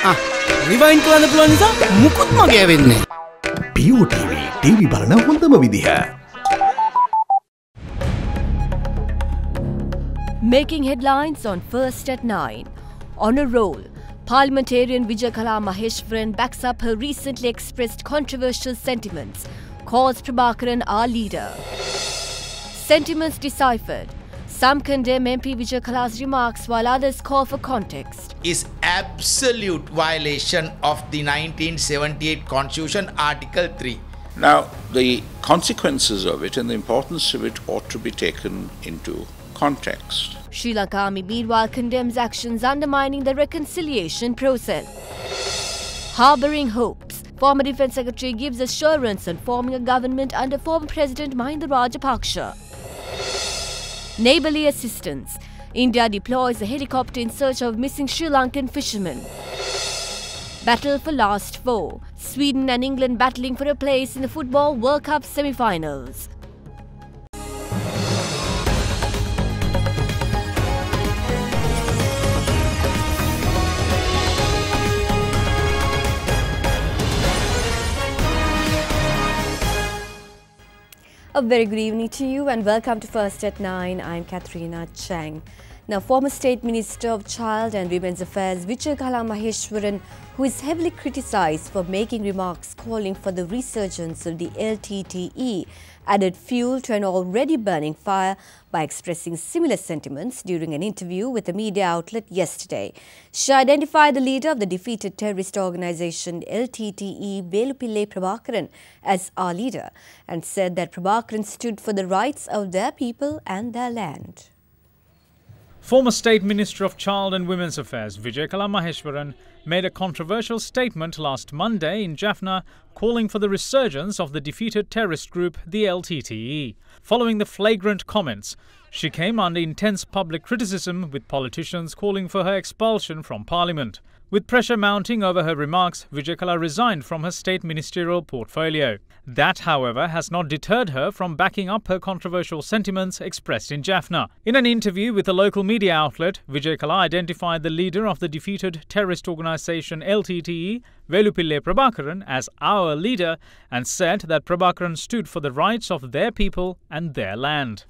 Rewind කරන්න පුළුවන් නිසා මුකුත් මගේ වෙන්නේ. BOTV TV බලන හොඳම විදිහ. Making headlines on First at 9. On a roll, parliamentarian Ikalamaja Schwerin backs up her recently expressed controversial sentiments, calls Prabhakaran our leader. Sentiments deciphered. Some condemn MP Ikalamaja's remarks while others call for context. Is absolute violation of the 1978 Constitution, Article 3. Now, the consequences of it and the importance of it ought to be taken into context. Sri Lanka Army meanwhile condemns actions undermining the reconciliation process. Harbouring hopes, former Defence Secretary gives assurance on forming a government under former President Mahinda Rajapaksa. Neighbourly assistance. India deploys a helicopter in search of missing Sri Lankan fishermen. Battle for last four. Sweden and England battling for a place in the Football World Cup semi-finals. A very good evening to you and welcome to First at 9. I'm Katharina Chang. Now, former State Minister of Child and Women's Affairs Ikalamaja Schwerin, who is heavily criticised for making remarks calling for the resurgence of the LTTE, added fuel to an already burning fire by expressing similar sentiments during an interview with a media outlet yesterday. She identified the leader of the defeated terrorist organisation LTTE, Velupillai Prabhakaran, as our leader and said that Prabhakaran stood for the rights of their people and their land. Former State Minister of Child and Women's Affairs Ikalamaja Schwerin made a controversial statement last Monday in Jaffna calling for the resurgence of the defeated terrorist group, the LTTE. Following the flagrant comments, she came under intense public criticism, with politicians calling for her expulsion from Parliament. With pressure mounting over her remarks, Ikalamaja resigned from her state ministerial portfolio. That, however, has not deterred her from backing up her controversial sentiments expressed in Jaffna. In an interview with a local media outlet, Ikalamaja identified the leader of the defeated terrorist organisation LTTE, Velupillai Prabhakaran, as our leader and said that Prabhakaran stood for the rights of their people and their land.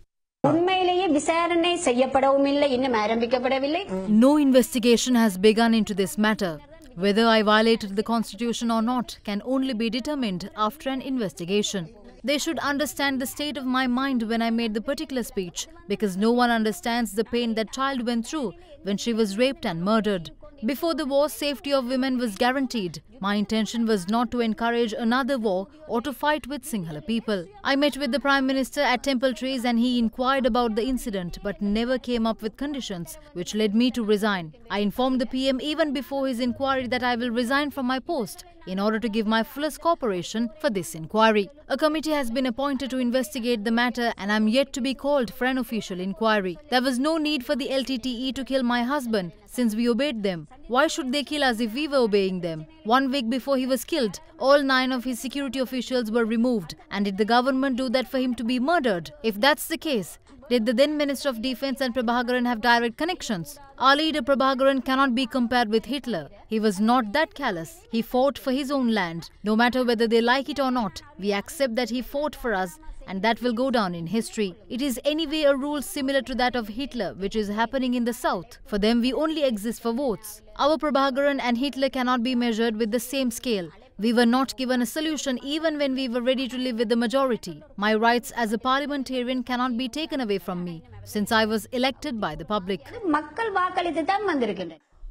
No investigation has begun into this matter. Whether I violated the constitution or not can only be determined after an investigation. They should understand the state of my mind when I made the particular speech, because no one understands the pain that child went through when she was raped and murdered. Before the war, safety of women was guaranteed. My intention was not to encourage another war or to fight with Sinhala people. I met with the Prime Minister at Temple Trees and he inquired about the incident but never came up with conditions which led me to resign. I informed the PM even before his inquiry that I will resign from my post in order to give my fullest cooperation for this inquiry. A committee has been appointed to investigate the matter and I am yet to be called for an official inquiry. There was no need for the LTTE to kill my husband since we obeyed them. Why should they kill us if we were obeying them? 1 week before he was killed, all 9 of his security officials were removed. And did the government do that for him to be murdered? If that's the case, did the then Minister of Defence and Prabhakaran have direct connections? Our leader Prabhakaran cannot be compared with Hitler. He was not that callous. He fought for his own land. No matter whether they like it or not, we accept that he fought for us and that will go down in history. It is anyway a rule similar to that of Hitler which is happening in the south. For them we only exist for votes. Our Prabhakaran and Hitler cannot be measured with the same scale. We were not given a solution even when we were ready to live with the majority. My rights as a parliamentarian cannot be taken away from me since I was elected by the public.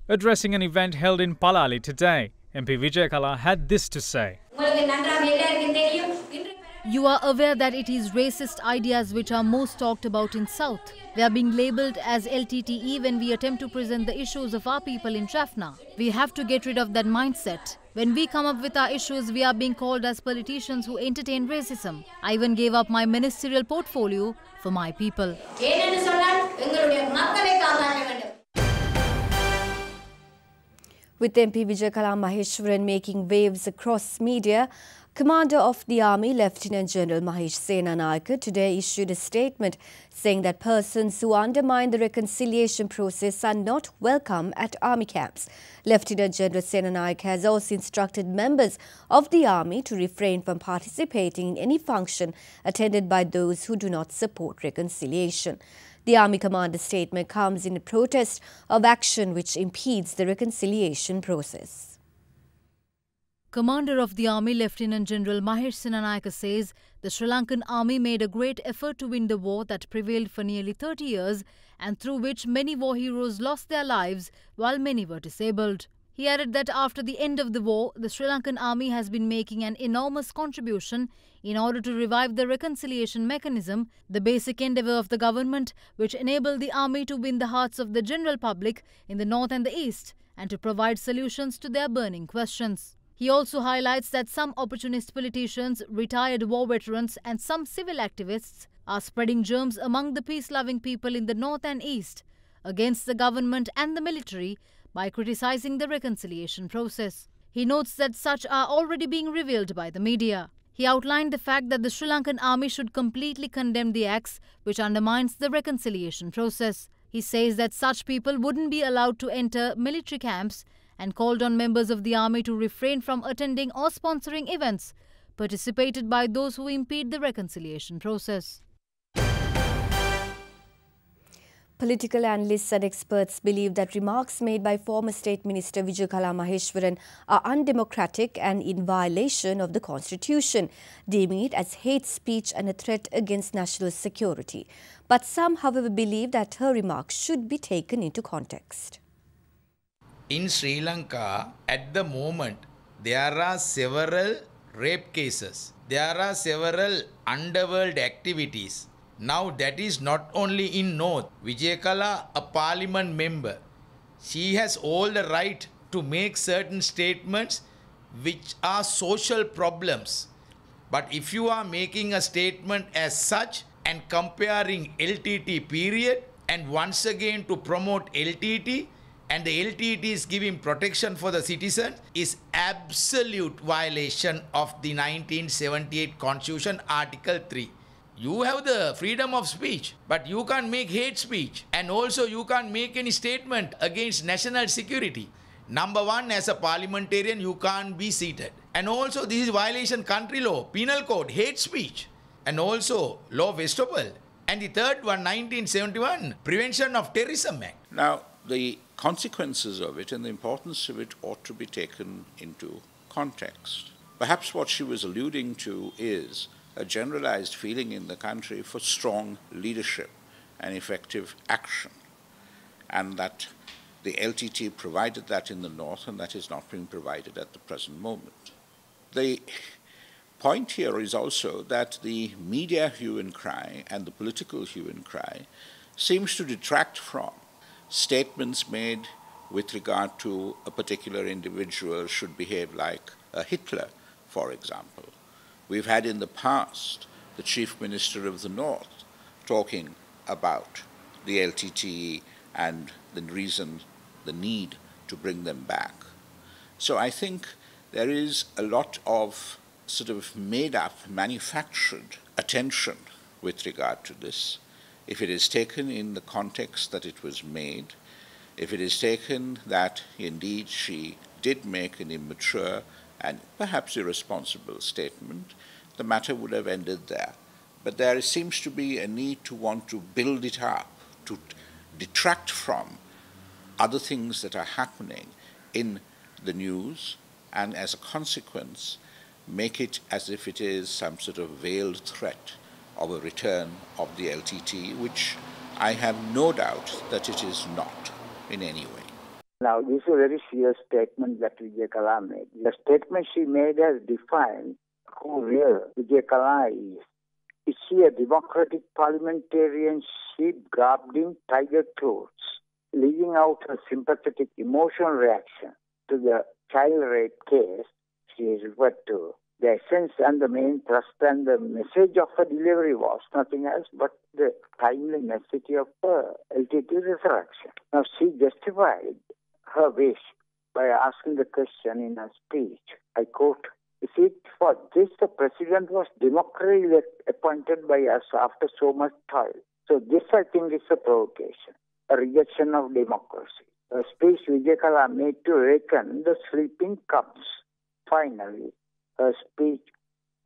Addressing an event held in Palali today, MP Ikalamaja had this to say. You are aware that it is racist ideas which are most talked about in South. We are being labelled as LTTE when we attempt to present the issues of our people in Jaffna. We have to get rid of that mindset. When we come up with our issues, we are being called as politicians who entertain racism. I even gave up my ministerial portfolio for my people. With MP Ikalamaja Schwerin making waves across media, Commander of the Army, Lieutenant General Mahesh Senanayake, today issued a statement saying that persons who undermine the reconciliation process are not welcome at army camps. Lieutenant General Senanayake has also instructed members of the army to refrain from participating in any function attended by those who do not support reconciliation. The Army Commander's statement comes in protest of action which impedes the reconciliation process. Commander of the Army, Lieutenant General Mahesh Senanayake says the Sri Lankan Army made a great effort to win the war that prevailed for nearly 30 years and through which many war heroes lost their lives while many were disabled. He added that after the end of the war, the Sri Lankan Army has been making an enormous contribution in order to revive the reconciliation mechanism, the basic endeavour of the government which enabled the Army to win the hearts of the general public in the north and the east and to provide solutions to their burning questions. He also highlights that some opportunist politicians, retired war veterans and some civil activists are spreading germs among the peace-loving people in the north and east against the government and the military by criticizing the reconciliation process. He notes that such are already being revealed by the media. He outlined the fact that the Sri Lankan Army should completely condemn the acts which undermines the reconciliation process. He says that such people wouldn't be allowed to enter military camps and called on members of the army to refrain from attending or sponsoring events participated by those who impede the reconciliation process. Political analysts and experts believe that remarks made by former State Minister Ikalamaja Schwerin are undemocratic and in violation of the Constitution, deeming it as hate speech and a threat against national security. But some, however, believe that her remarks should be taken into context. In Sri Lanka, at the moment, there are several rape cases. There are several underworld activities. Now that is not only in North. Vijayakala, a parliament member, she has all the right to make certain statements which are social problems. But if you are making a statement as such and comparing LTT period and once again to promote LTT, and the LTT is giving protection for the citizen, is absolute violation of the 1978 Constitution, Article 3. You have the freedom of speech, but you can't make hate speech. And also you can't make any statement against national security. Number one, as a parliamentarian, you can't be seated. And also this is violation country law, penal code, hate speech. And also law of estoppel. And the third one, 1971, Prevention of Terrorism Act. Now, the consequences of it and the importance of it ought to be taken into context. Perhaps what she was alluding to is a generalized feeling in the country for strong leadership and effective action, and that the LTT provided that in the north, and that is not being provided at the present moment. The point here is also that the media hue and cry and the political hue and cry seems to detract from statements made with regard to a particular individual should behave like a Hitler, for example. We've had in the past the Chief Minister of the North talking about the LTTE and the reason, the need to bring them back. So I think there is a lot of sort of made-up, manufactured attention with regard to this. If it is taken in the context that it was made, if it is taken that indeed she did make an immature and perhaps irresponsible statement, the matter would have ended there. But there seems to be a need to want to build it up, to detract from other things that are happening in the news, and as a consequence, make it as if it is some sort of veiled threat of a return of the LTT, which I have no doubt that it is not in any way. Now, this is a very serious statement that Vijayakala made. The statement she made has defined who real Vijayakala is. Is she a democratic parliamentarian sheep garbed in tiger clothes, leaving out her sympathetic emotional reaction to the child rape case she is referred to? The essence and the main thrust and the message of her delivery was nothing else but the timely necessity of her LTT resurrection. Now, she justified her wish by asking the question in her speech. I quote, "Is it for this the president was democratically appointed by us after so much toil?" So this, I think, is a provocation, a rejection of democracy. A speech Vijayakala made to awaken the sleeping cubs. Finally, her speech,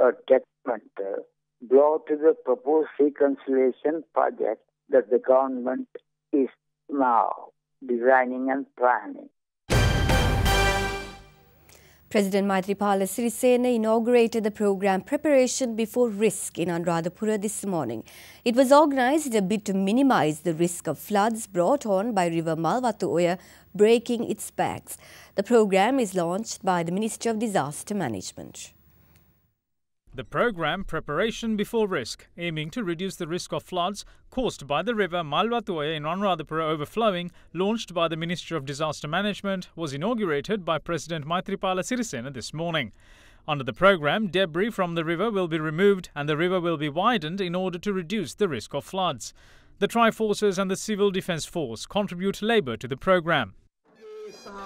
a detrimental blow to the proposed reconciliation project that the government is now designing and planning. President Maithripala Sirisena inaugurated the program Preparation Before Risk in Anuradhapura this morning. It was organised a bit to minimise the risk of floods brought on by River Malwatu breaking its banks. The program is launched by the Ministry of Disaster Management. The program Preparation Before Risk, aiming to reduce the risk of floods caused by the river Malwatu in Anuradhapura overflowing, launched by the Ministry of Disaster Management, was inaugurated by President Maithripala Sirisena this morning. Under the program, debris from the river will be removed and the river will be widened in order to reduce the risk of floods. The Tri-Forces and the Civil Defence Force contribute labour to the program.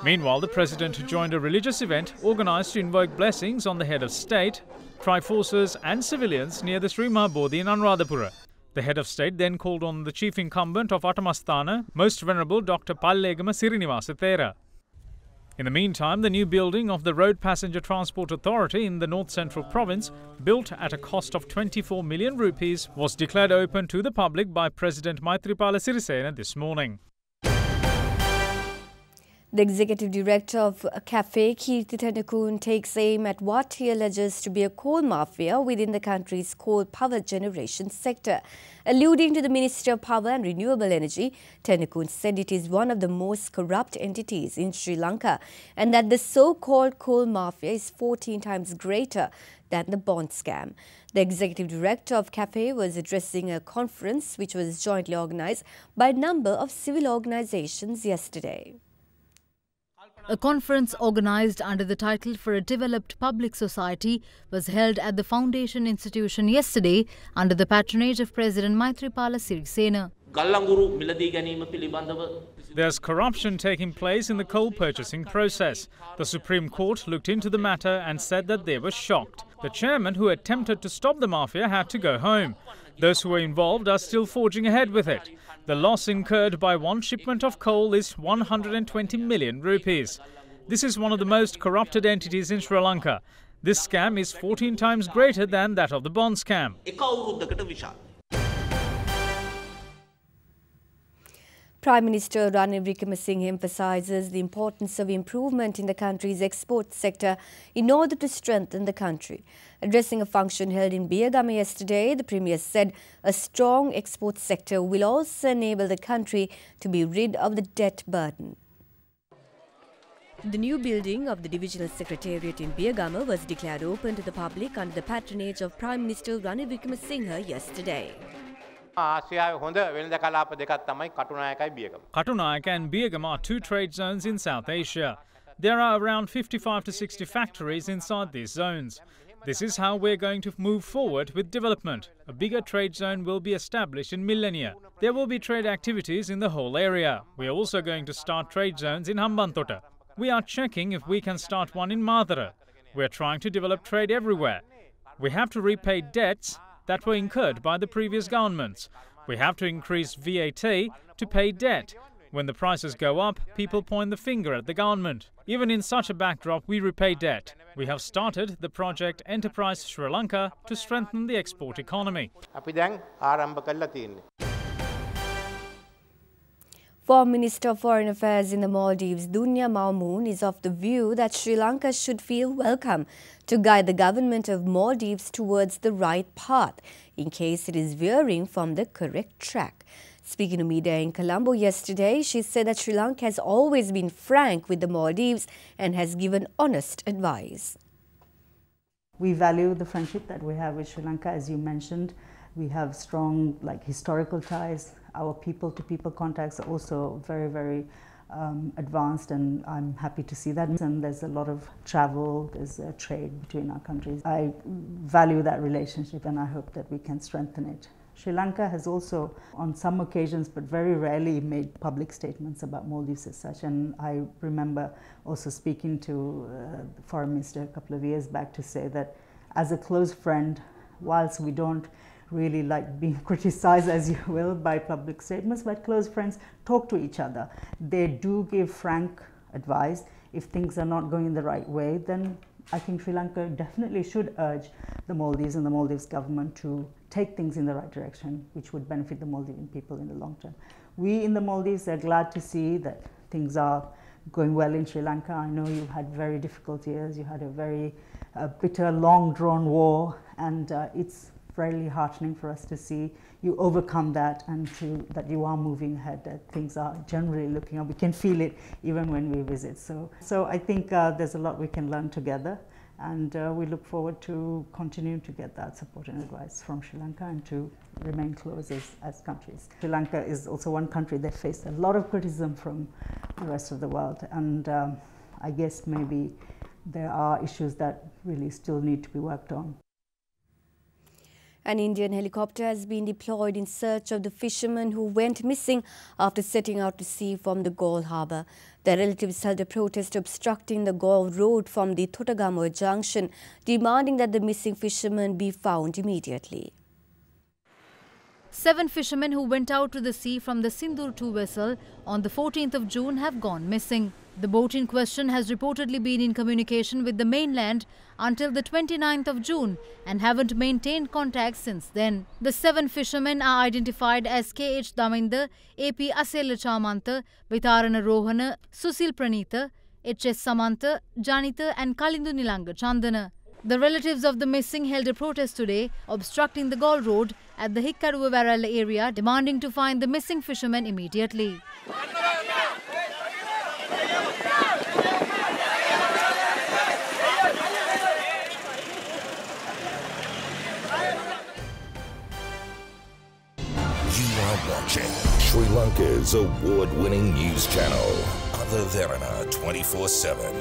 Meanwhile, the President joined a religious event organised to invoke blessings on the head of state, Tri-Forces and civilians near the Sri Mahabodhi in Anuradhapura. The head of state then called on the chief incumbent of Atamasthana, Most Venerable Dr. Pallegama Sirinivasa Thera. In the meantime, the new building of the Road Passenger Transport Authority in the North Central Province, built at a cost of 24 million rupees, was declared open to the public by President Maithripala Sirisena this morning. The executive director of Cafe, Kirti Tendakun, takes aim at what he alleges to be a coal mafia within the country's coal power generation sector. Alluding to the Ministry of Power and Renewable Energy, Tendakun said it is one of the most corrupt entities in Sri Lanka and that the so-called coal mafia is 14 times greater than the bond scam. The executive director of Cafe was addressing a conference which was jointly organised by a number of civil organisations yesterday. A conference organised under the title For a Developed Public Society was held at the Foundation Institution yesterday under the patronage of President Maithripala Sirisena. There's corruption taking place in the coal purchasing process. The Supreme Court looked into the matter and said that they were shocked. The chairman who attempted to stop the mafia had to go home. Those who were involved are still forging ahead with it. The loss incurred by one shipment of coal is 120 million rupees. This is one of the most corrupted entities in Sri Lanka. This scam is 14 times greater than that of the bond scam. Prime Minister Ranil Wickremesinghe emphasises the importance of improvement in the country's export sector in order to strengthen the country. Addressing a function held in Biyagama yesterday, the Premier said a strong export sector will also enable the country to be rid of the debt burden. The new building of the Divisional Secretariat in Biyagama was declared open to the public under the patronage of Prime Minister Ranil Wickremesinghe yesterday. Katunayak and Biyagama are two trade zones in South Asia. There are around 55 to 60 factories inside these zones. This is how we're going to move forward with development. A bigger trade zone will be established in Millenia. There will be trade activities in the whole area. We are also going to start trade zones in Hambantota. We are checking if we can start one in Madara. We are trying to develop trade everywhere. We have to repay debts that were incurred by the previous governments. We have to increase VAT to pay debt. When the prices go up, people point the finger at the government. Even in such a backdrop, we repay debt. We have started the project Enterprise Sri Lanka to strengthen the export economy. Former Minister of Foreign Affairs in the Maldives, Dunya Maumoon, is of the view that Sri Lanka should feel welcome to guide the government of Maldives towards the right path in case it is veering from the correct track. Speaking to media in Colombo yesterday, she said that Sri Lanka has always been frank with the Maldives and has given honest advice. We value the friendship that we have with Sri Lanka, as you mentioned. We have strong historical ties. Our people-to-people contacts are also very, very advanced, and I'm happy to see that. And there's a lot of travel, there's trade between our countries. I value that relationship and I hope that we can strengthen it. Sri Lanka has also, on some occasions, but very rarely, made public statements about Maldives as such. And I remember also speaking to the Foreign Minister a couple of years back to say that as a close friend, whilst we don't really like being criticized, as you will, by public statements, but close friends talk to each other. They do give frank advice. If things are not going in the right way, then I think Sri Lanka definitely should urge the Maldives and the Maldives government to take things in the right direction, which would benefit the Maldivian people in the long term. We in the Maldives are glad to see that things are going well in Sri Lanka. I know you had very difficult years. You had a very bitter, long-drawn war, and it's really heartening for us to see you overcome that and that you are moving ahead, that things are generally looking up. We can feel it even when we visit. So I think there's a lot we can learn together, and we look forward to continuing to get that support and advice from Sri Lanka and to remain close as countries. Sri Lanka is also one country that faced a lot of criticism from the rest of the world, and I guess maybe there are issues that really still need to be worked on. An Indian helicopter has been deployed in search of the fishermen who went missing after setting out to sea from the Galle harbour. Their relatives held a protest obstructing the Galle road from the Totagamoa junction, demanding that the missing fishermen be found immediately. 7 fishermen who went out to the sea from the Sindur 2 vessel on the 14th of June have gone missing. The boat in question has reportedly been in communication with the mainland until the 29th of June and haven't maintained contact since then. The 7 fishermen are identified as K.H. Daminda, A.P. Asela Chamanta, Vitarana Rohana, Susil Pranitha, H.S. Samantha, Janitha and Kalindu Nilanga Chandana. The relatives of the missing held a protest today, obstructing the Galle road at the Hikkaduwa Varala area, demanding to find the missing fishermen immediately. You are watching Sri Lanka's award-winning news channel, Other Derana 24/7.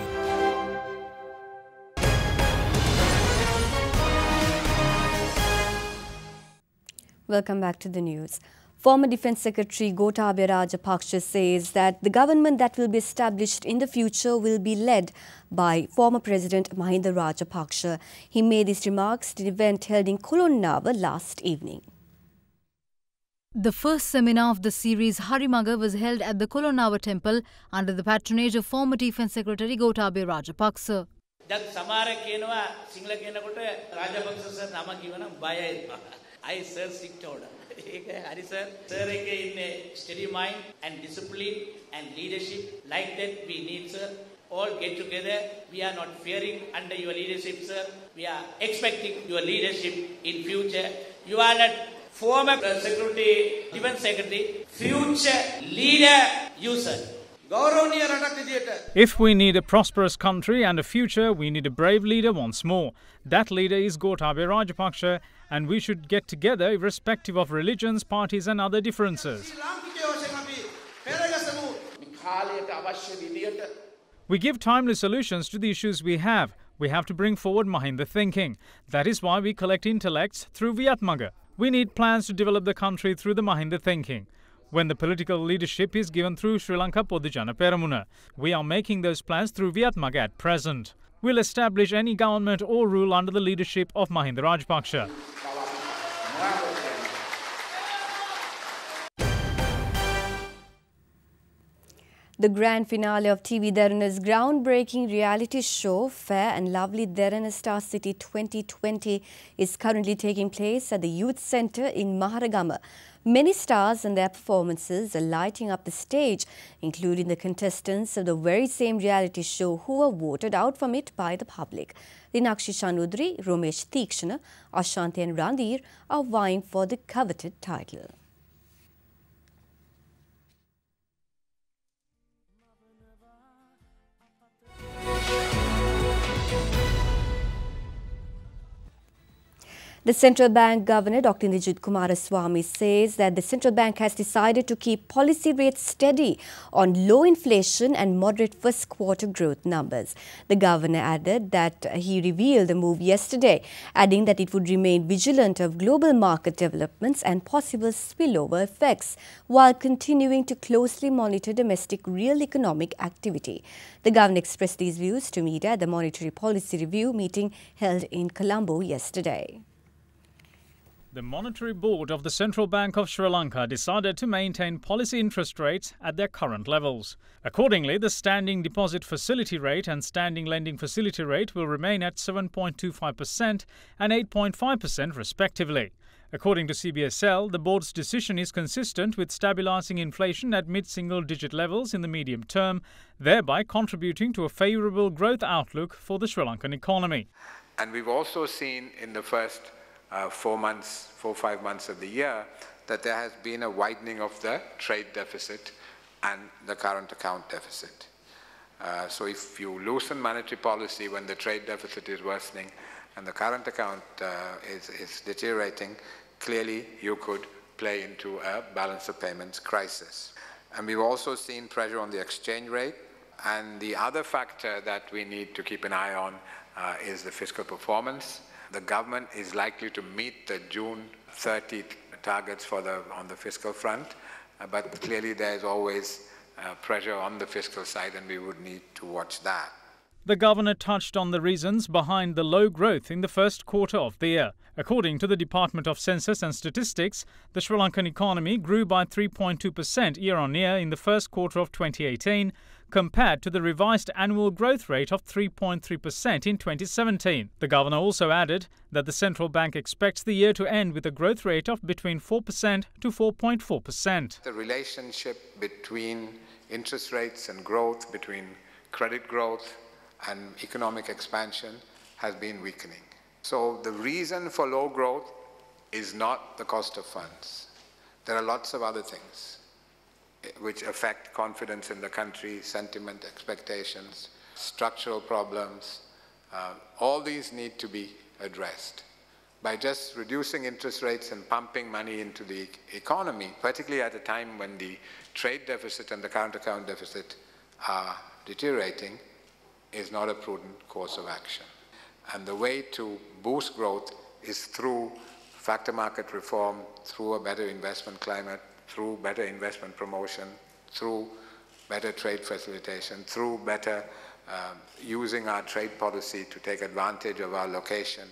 Welcome back to the news. Former Defence Secretary Gotabaya Rajapaksa says that the government that will be established in the future will be led by former President Mahinda Rajapaksa. He made these remarks at an event held in Kulonnawa last evening. The first seminar of the series Harimaga was held at the Kulonnawa temple under the patronage of former Defence Secretary Gotabaya Rajapaksa. I sir strict order. Hari sir in a steady mind and discipline and leadership like that we need, sir. All get together. We are not fearing under your leadership, sir. We are expecting your leadership in future. You are not former secretary, defense secretary, future leader, you sir. If we need a prosperous country and a future, we need a brave leader once more. That leader is Gotabaya Rajapaksa, and we should get together irrespective of religions, parties and other differences. We give timely solutions to the issues we have. We have to bring forward Mahinda thinking. That is why we collect intellects through Viatmaga. We need plans to develop the country through the Mahinda thinking. When the political leadership is given through Sri Lanka Podujana Peramuna, we are making those plans through Viatmaga at present. We'll establish any government or rule under the leadership of Mahinda Rajapaksa. The grand finale of TV Derana's groundbreaking reality show, Fair and Lovely Derana Star City 2020, is currently taking place at the Youth Centre in Maharagama. Many stars and their performances are lighting up the stage, including the contestants of the very same reality show who were voted out from it by the public. Dinakshi Shanudri, Romesh Theekshana, Ashanti and Randhir are vying for the coveted title. The central bank governor, Dr. Nijut Kumaraswamy, says that the central bank has decided to keep policy rates steady on low inflation and moderate first quarter growth numbers. The governor added that he revealed the move yesterday, adding that it would remain vigilant of global market developments and possible spillover effects while continuing to closely monitor domestic real economic activity. The governor expressed these views to media at the Monetary Policy Review meeting held in Colombo yesterday. The Monetary Board of the Central Bank of Sri Lanka decided to maintain policy interest rates at their current levels. Accordingly, the standing deposit facility rate and standing lending facility rate will remain at 7.25% and 8.5% respectively. According to CBSL, the board's decision is consistent with stabilising inflation at mid-single-digit levels in the medium term, thereby contributing to a favourable growth outlook for the Sri Lankan economy. And we've also seen in the first 4 or 5 months of the year that there has been a widening of the trade deficit and the current account deficit. So if you loosen monetary policy when the trade deficit is worsening and the current account is deteriorating, clearly you could play into a balance of payments crisis. And we've also seen pressure on the exchange rate. And the other factor that we need to keep an eye on is the fiscal performance. The government is likely to meet the June 30 targets on the fiscal front, but clearly there is always pressure on the fiscal side and we would need to watch that. The governor touched on the reasons behind the low growth in the first quarter of the year. According to the Department of Census and Statistics, the Sri Lankan economy grew by 3.2% year-on-year in the first quarter of 2018, compared to the revised annual growth rate of 3.3% in 2017. The governor also added that the central bank expects the year to end with a growth rate of between 4% to 4.4%. The relationship between interest rates and growth, between credit growth and economic expansion has been weakening. So the reason for low growth is not the cost of funds. There are lots of other things which affect confidence in the country, sentiment, expectations, structural problems. All these need to be addressed. By just reducing interest rates and pumping money into the economy, particularly at a time when the trade deficit and the current account deficit are deteriorating, is not a prudent course of action. And the way to boost growth is through factor market reform, through a better investment climate, through better investment promotion, through better trade facilitation, through better using our trade policy to take advantage of our location.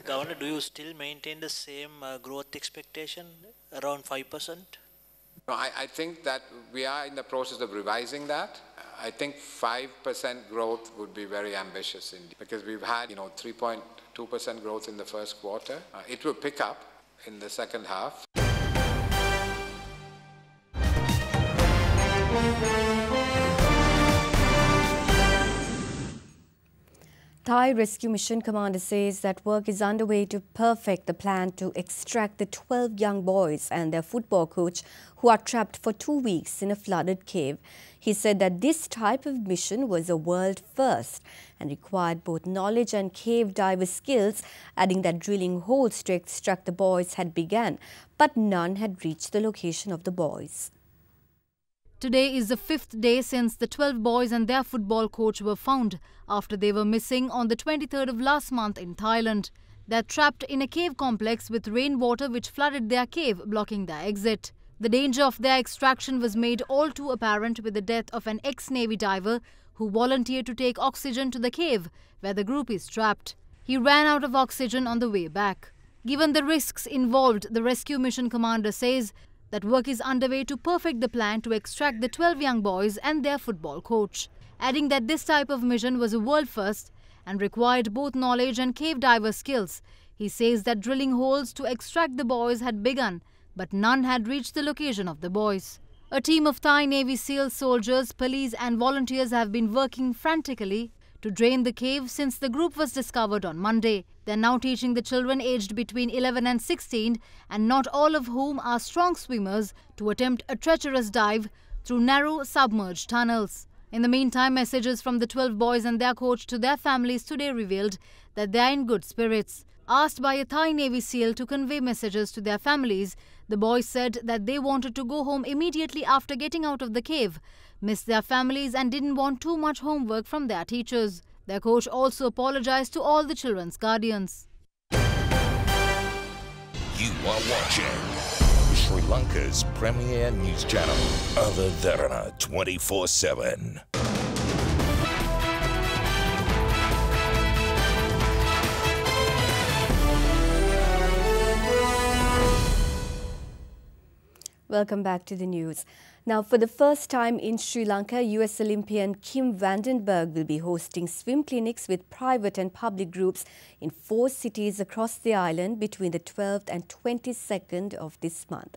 Governor, do you still maintain the same growth expectation, around 5%? No, I think that we are in the process of revising that. I think 5% growth would be very ambitious indeed, because we've had 3.2% growth in the first quarter. It will pick up in the second half. Thai Rescue Mission Commander says that work is underway to perfect the plan to extract the 12 young boys and their football coach who are trapped for 2 weeks in a flooded cave. He said that this type of mission was a world first and required both knowledge and cave diver skills, adding that drilling holes to extract the boys had begun, but none had reached the location of the boys. Today is the 5th day since the 12 boys and their football coach were found after they were missing on the 23rd of last month in Thailand. They're trapped in a cave complex with rainwater which flooded their cave, blocking their exit. The danger of their extraction was made all too apparent with the death of an ex-Navy diver who volunteered to take oxygen to the cave where the group is trapped. He ran out of oxygen on the way back. Given the risks involved, the rescue mission commander says that work is underway to perfect the plan to extract the 12 young boys and their football coach, adding that this type of mission was a world first and required both knowledge and cave diver skills. He says that drilling holes to extract the boys had begun, but none had reached the location of the boys. A team of Thai Navy SEAL soldiers, police and volunteers have been working frantically to drain the cave since the group was discovered on Monday. They are now teaching the children aged between 11 and 16, and not all of whom are strong swimmers, to attempt a treacherous dive through narrow submerged tunnels. In the meantime, messages from the 12 boys and their coach to their families today revealed that they are in good spirits. Asked by a Thai Navy SEAL to convey messages to their families, the boys said that they wanted to go home immediately after getting out of the cave, missed their families and didn't want too much homework from their teachers. Their coach also apologized to all the children's guardians. You are watching Sri Lanka's premier news channel, Derana 24/7. Welcome back to the news. Now, for the first time in Sri Lanka, US Olympian Kim Vandenberg will be hosting swim clinics with private and public groups in 4 cities across the island between the 12th and 22nd of this month.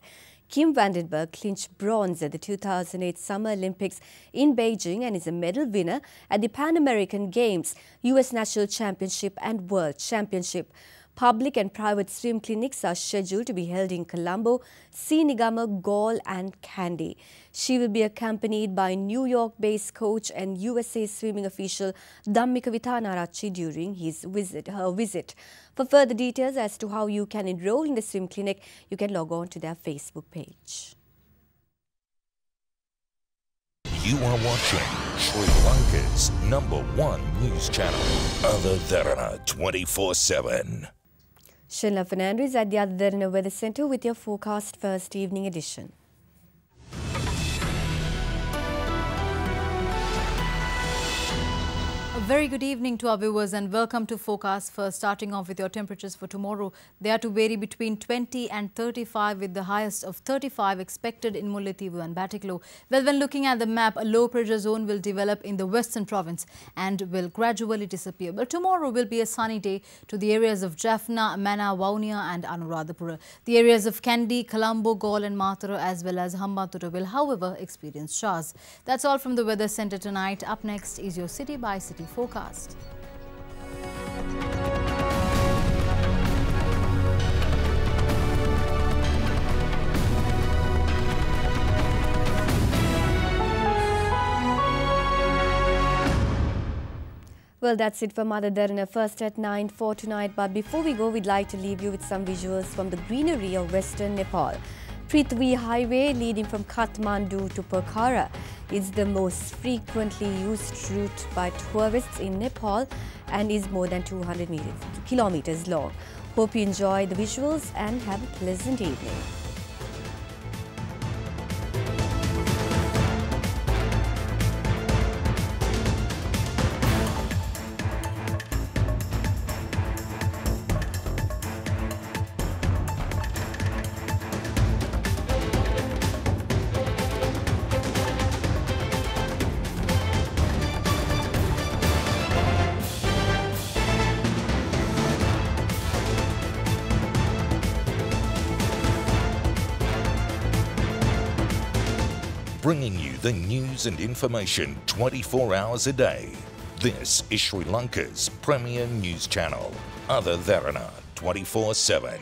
Kim Vandenberg clinched bronze at the 2008 Summer Olympics in Beijing and is a medal winner at the Pan American Games, US National Championship and World Championship. Public and private swim clinics are scheduled to be held in Colombo, Sinigama, Galle and Kandy. She will be accompanied by New York-based coach and USA swimming official Dhammika Vitanarachi during her visit. For further details as to how you can enroll in the swim clinic, you can log on to their Facebook page. You are watching Sri Lanka's #1 news channel, Derana 24/7. Shanla Fernando is at the Derana Weather Centre with your forecast first evening edition. A very good evening to our viewers and welcome to Forecast First. Starting off with your temperatures for tomorrow, they are to vary between 20 and 35 with the highest of 35 expected in Mullaitivu and Batticaloa. Well, when looking at the map, a low pressure zone will develop in the western province and will gradually disappear. But tomorrow will be a sunny day to the areas of Jaffna, Mana, Vaunia and Anuradhapura. The areas of Kandy, Colombo, Galle and Matara as well as Hambantota will, however, experience showers. That's all from the Weather Centre tonight. Up next is your city by city forecast. Well, that's it from Derana First at 9 for tonight. But before we go, we'd like to leave you with some visuals from the greenery of Western Nepal. Prithvi Highway leading from Kathmandu to Pokhara is the most frequently used route by tourists in Nepal and is more than 200 kilometers long. Hope you enjoy the visuals and have a pleasant evening. Bringing you the news and information 24 hours a day. This is Sri Lanka's premier news channel, Derana 24/7.